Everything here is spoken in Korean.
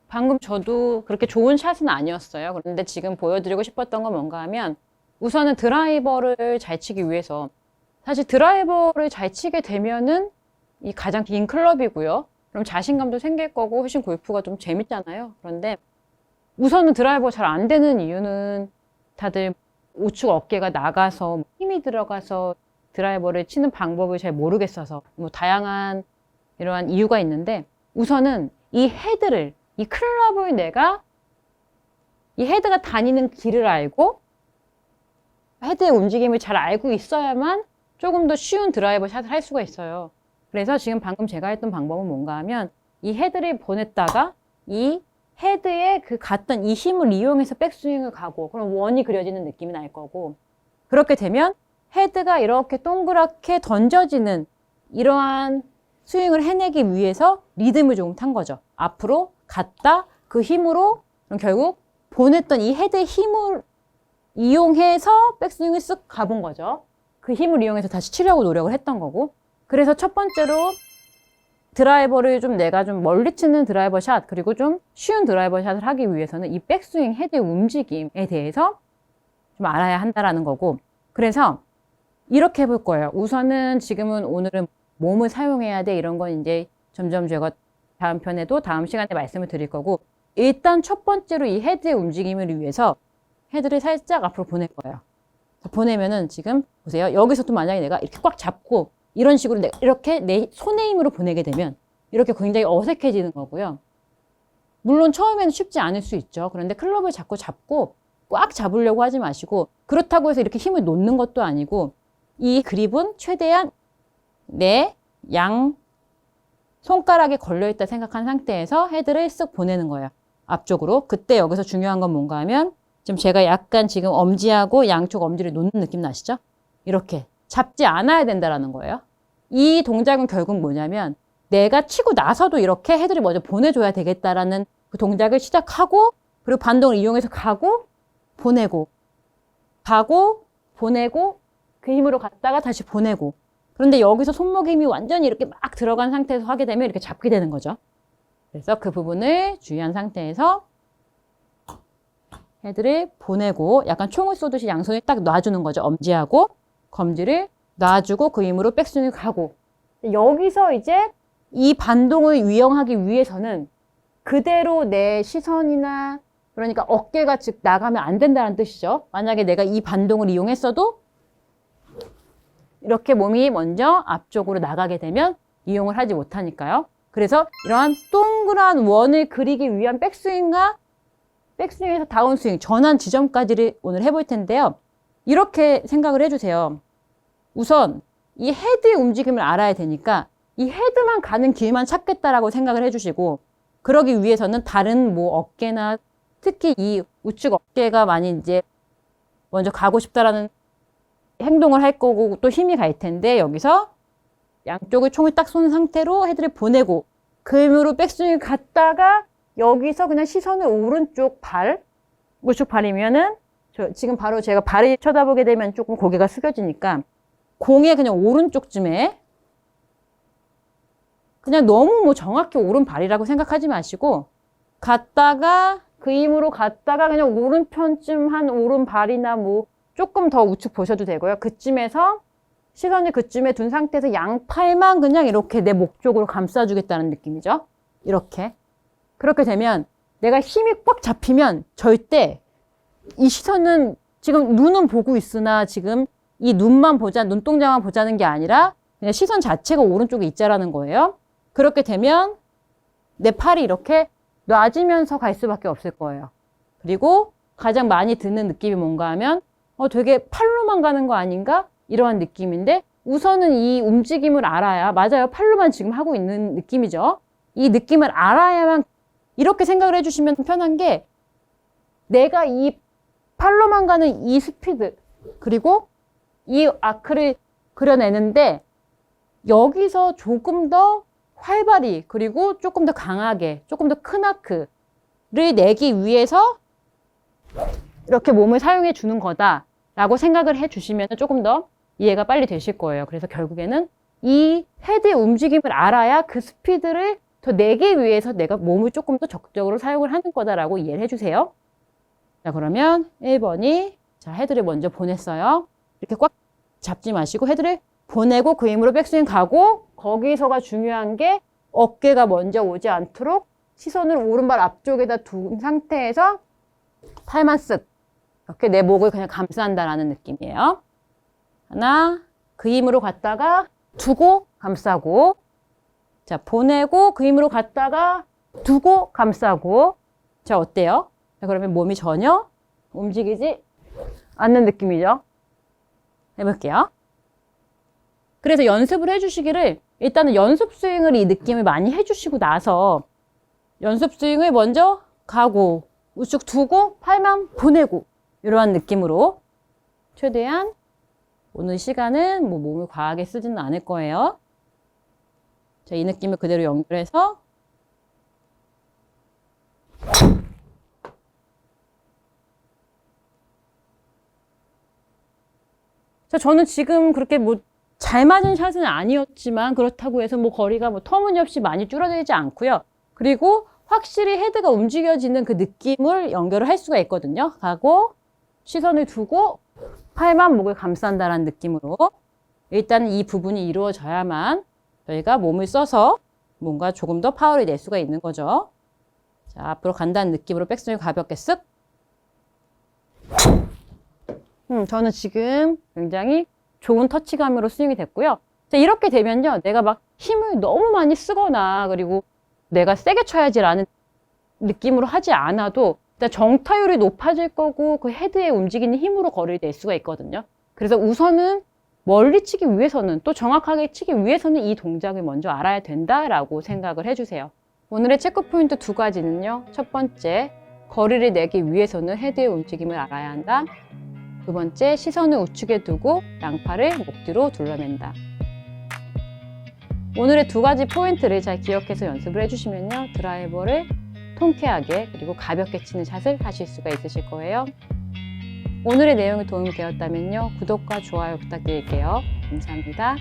방금 저도 그렇게 좋은 샷은 아니었어요. 그런데 지금 보여드리고 싶었던 건 뭔가 하면 우선은 드라이버를 잘 치기 위해서 사실 드라이버를 잘 치게 되면은 이 가장 긴 클럽이고요. 그럼 자신감도 생길 거고 훨씬 골프가 좀 재밌잖아요. 그런데 우선은 드라이버 잘 안 되는 이유는 다들 우측 어깨가 나가서 힘이 들어가서 드라이버를 치는 방법을 잘 모르겠어서 뭐 다양한 이러한 이유가 있는데 우선은 이 헤드를 이 클럽을 내가 이 헤드가 다니는 길을 알고 헤드의 움직임을 잘 알고 있어야만 조금 더 쉬운 드라이버 샷을 할 수가 있어요. 그래서 지금 방금 제가 했던 방법은 뭔가 하면 이 헤드를 보냈다가 이 헤드에 그 갔던 이 힘을 이용해서 백스윙을 가고 그럼 원이 그려지는 느낌이 날 거고 그렇게 되면 헤드가 이렇게 동그랗게 던져지는 이러한 스윙을 해내기 위해서 리듬을 조금 탄 거죠. 앞으로 갔다 그 힘으로 그럼 결국 보냈던 이 헤드의 힘을 이용해서 백스윙을 쓱 가본 거죠. 그 힘을 이용해서 다시 치려고 노력을 했던 거고 그래서 첫 번째로 드라이버를 좀 내가 좀 멀리 치는 드라이버 샷 그리고 좀 쉬운 드라이버 샷을 하기 위해서는 이 백스윙 헤드의 움직임에 대해서 좀 알아야 한다라는 거고 그래서 이렇게 해볼 거예요. 우선은 지금은 오늘은 몸을 사용해야 돼 이런 건 이제 점점 제가 다음 편에도 다음 시간에 말씀을 드릴 거고 일단 첫 번째로 이 헤드의 움직임을 위해서 헤드를 살짝 앞으로 보낼 거예요. 보내면은 지금 보세요. 여기서도 만약에 내가 이렇게 꽉 잡고 이런 식으로 내가 이렇게 내 손의 힘으로 보내게 되면 이렇게 굉장히 어색해지는 거고요. 물론 처음에는 쉽지 않을 수 있죠. 그런데 클럽을 자꾸 잡고 꽉 잡으려고 하지 마시고 그렇다고 해서 이렇게 힘을 놓는 것도 아니고 이 그립은 최대한 내 양 손가락에 걸려있다 생각한 상태에서 헤드를 쓱 보내는 거예요. 앞쪽으로. 그때 여기서 중요한 건 뭔가 하면 지금 제가 약간 지금 엄지하고 양쪽 엄지를 놓는 느낌 나시죠? 이렇게 잡지 않아야 된다는 거예요. 이 동작은 결국 뭐냐면 내가 치고 나서도 이렇게 헤드를 먼저 보내줘야 되겠다라는 그 동작을 시작하고 그리고 반동을 이용해서 가고 보내고 가고 보내고 그 힘으로 갔다가 다시 보내고 그런데 여기서 손목 힘이 완전히 이렇게 막 들어간 상태에서 하게 되면 이렇게 잡게 되는 거죠. 그래서 그 부분을 주의한 상태에서 헤드를 보내고 약간 총을 쏘듯이 양손을 딱 놔주는 거죠. 엄지하고 검지를 놔주고 그 힘으로 백스윙을 가고 여기서 이제 이 반동을 이용하기 위해서는 그대로 내 시선이나 그러니까 어깨가 즉 나가면 안 된다는 뜻이죠. 만약에 내가 이 반동을 이용했어도 이렇게 몸이 먼저 앞쪽으로 나가게 되면 이용을 하지 못하니까요. 그래서 이러한 동그란 원을 그리기 위한 백스윙과 백스윙에서 다운스윙, 전환 지점까지를 오늘 해볼 텐데요. 이렇게 생각을 해주세요. 우선 이 헤드의 움직임을 알아야 되니까 이 헤드만 가는 길만 찾겠다라고 생각을 해주시고 그러기 위해서는 다른 뭐 어깨나 특히 이 우측 어깨가 많이 이제 먼저 가고 싶다라는 행동을 할 거고 또 힘이 갈 텐데 여기서 양쪽을 총을 딱 쏜 상태로 헤드를 보내고 그 힘으로 백스윙을 갔다가 여기서 그냥 시선을 오른쪽 발, 우측 발이면은 지금 바로 제가 발을 쳐다보게 되면 조금 고개가 숙여지니까 공의 그냥 오른쪽쯤에 그냥 너무 뭐 정확히 오른발이라고 생각하지 마시고 갔다가 그 힘으로 갔다가 그냥 오른편쯤 한 오른발이나 뭐 조금 더 우측 보셔도 되고요. 그쯤에서 시선을 그쯤에 둔 상태에서 양팔만 그냥 이렇게 내 목 쪽으로 감싸주겠다는 느낌이죠. 이렇게. 그렇게 되면 내가 힘이 꽉 잡히면 절대 이 시선은 지금 눈은 보고 있으나 지금 이 눈만 보자, 눈동자만 보자는 게 아니라 그냥 시선 자체가 오른쪽에 있자라는 거예요. 그렇게 되면 내 팔이 이렇게 놔지면서 갈 수밖에 없을 거예요. 그리고 가장 많이 드는 느낌이 뭔가 하면 되게 팔로만 가는 거 아닌가? 이러한 느낌인데 우선은 이 움직임을 알아야 맞아요. 팔로만 지금 하고 있는 느낌이죠. 이 느낌을 알아야만 이렇게 생각을 해주시면 편한 게 내가 이 팔로만 가는 이 스피드 그리고 이 아크를 그려내는데 여기서 조금 더 활발히 그리고 조금 더 강하게 조금 더 큰 아크를 내기 위해서 이렇게 몸을 사용해 주는 거다라고 생각을 해 주시면 조금 더 이해가 빨리 되실 거예요. 그래서 결국에는 이 헤드의 움직임을 알아야 그 스피드를 더 내기 위해서 내가 몸을 조금 더 적극적으로 사용을 하는 거다라고 이해를 해주세요. 자, 그러면 1번이 자, 헤드를 먼저 보냈어요. 이렇게 꽉 잡지 마시고 헤드를 보내고 그 힘으로 백스윙 가고 거기서가 중요한 게 어깨가 먼저 오지 않도록 시선을 오른발 앞쪽에다 둔 상태에서 팔만 쓱 이렇게 내 목을 그냥 감싼다라는 느낌이에요. 하나, 그 힘으로 갔다가 두고 감싸고 자, 보내고 그 힘으로 갔다가 두고 감싸고 자, 어때요? 자, 그러면 몸이 전혀 움직이지 않는 느낌이죠. 해볼게요. 그래서 연습을 해주시기를 일단은 연습 스윙을 이 느낌을 많이 해주시고 나서 연습 스윙을 먼저 가고 우측 두고 팔만 보내고 이러한 느낌으로 최대한 오늘 시간은 뭐 몸을 과하게 쓰지는 않을 거예요. 자, 이 느낌을 그대로 연결해서 자, 저는 지금 그렇게 뭐 잘 맞은 샷은 아니었지만 그렇다고 해서 뭐 거리가 뭐 터무니없이 많이 줄어들지 않고요. 그리고 확실히 헤드가 움직여지는 그 느낌을 연결을 할 수가 있거든요. 가고 시선을 두고 팔만 목을 감싼다라는 느낌으로 일단 이 부분이 이루어져야만 저희가 몸을 써서 뭔가 조금 더 파워를 낼 수가 있는 거죠. 자, 앞으로 간다는 느낌으로 백스윙 가볍게 쓱. 저는 지금 굉장히 좋은 터치감으로 스윙이 됐고요. 자, 이렇게 되면요. 내가 막 힘을 너무 많이 쓰거나 그리고 내가 세게 쳐야지라는 느낌으로 하지 않아도 일단 정타율이 높아질 거고 그 헤드에 움직이는 힘으로 거리를 낼 수가 있거든요. 그래서 우선은 멀리 치기 위해서는 또 정확하게 치기 위해서는 이 동작을 먼저 알아야 된다라고 생각을 해주세요. 오늘의 체크 포인트 두 가지는요. 첫 번째, 거리를 내기 위해서는 헤드의 움직임을 알아야 한다. 두 번째, 시선을 우측에 두고 양팔을 목 뒤로 둘러맨다. 오늘의 두 가지 포인트를 잘 기억해서 연습을 해주시면요. 드라이버를 통쾌하게 그리고 가볍게 치는 샷을 하실 수가 있으실 거예요. 오늘의 내용이 도움이 되었다면요. 구독과 좋아요 부탁드릴게요. 감사합니다.